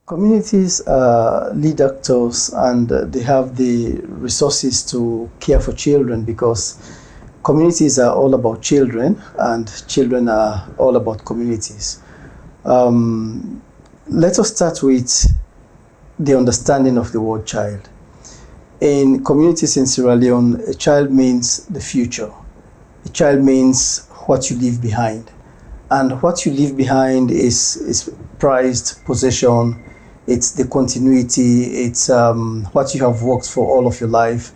Communities are lead actors, and they have the resources to care for children, because communities are all about children and children are all about communities. Let us start with the understanding of the word child. In communities in Sierra Leone, a child means the future. A child means what you leave behind. And what you leave behind is prized possession. It's the continuity. It's what you have worked for all of your life.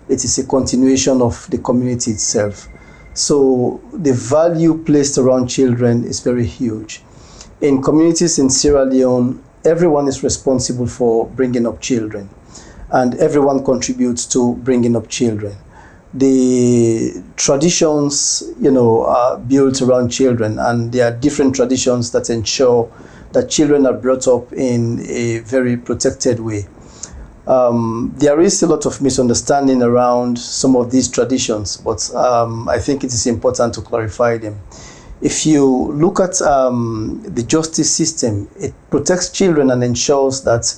It is a continuation of the community itself. So the value placed around children is very huge. In communities in Sierra Leone, everyone is responsible for bringing up children, and everyone contributes to bringing up children. The traditions, are built around children, and there are different traditions that ensure that children are brought up in a very protected way. There is a lot of misunderstanding around some of these traditions, but I think it is important to clarify them. If you look at the justice system, it protects children and ensures that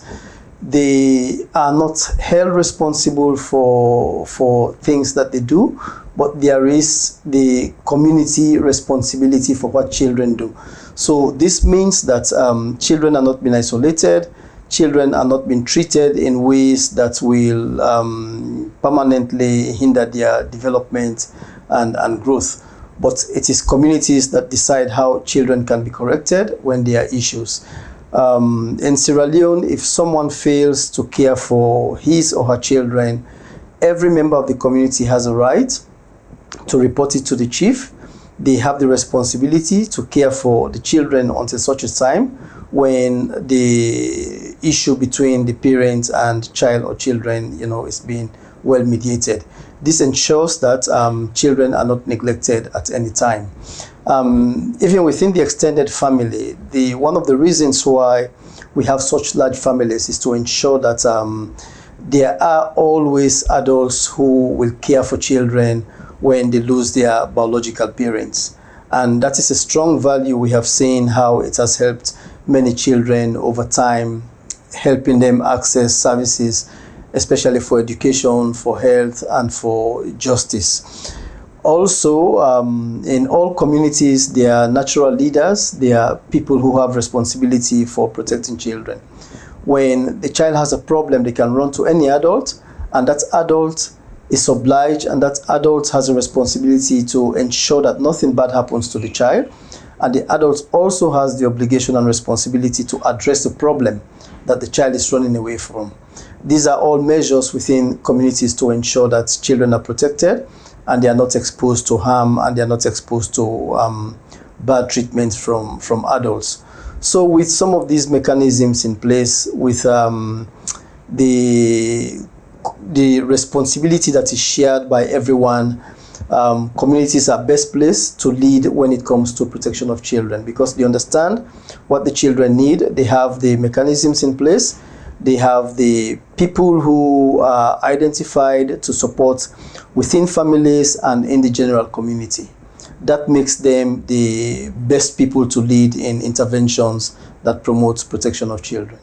they are not held responsible for things that they do, but there is the community responsibility for what children do. So this means that children are not being isolated, children are not being treated in ways that will permanently hinder their development and growth. But it is communities that decide how children can be corrected when there are issues. In Sierra Leone, if someone fails to care for his or her children, every member of the community has a right to report it to the chief. They have the responsibility to care for the children until such a time when the issue between the parents and child or children, is being well mediated. This ensures that children are not neglected at any time. Even within the extended family, one of the reasons why we have such large families is to ensure that there are always adults who will care for children when they lose their biological parents. And that is a strong value. We have seen how it has helped many children over time, helping them access services, especially for education, for health, and for justice. Also, in all communities, there are natural leaders. There are people who have responsibility for protecting children. When the child has a problem, they can run to any adult, and that adult is obliged, and that adult has a responsibility to ensure that nothing bad happens to the child. And the adult also has the obligation and responsibility to address the problem that the child is running away from. These are all measures within communities to ensure that children are protected and they are not exposed to harm, and they are not exposed to bad treatment from adults. So with some of these mechanisms in place, with the responsibility that is shared by everyone, communities are best placed to lead when it comes to protection of children, because they understand what the children need. They have the mechanisms in place. They have the people who are identified to support within families and in the general community. That makes them the best people to lead in interventions that promote protection of children.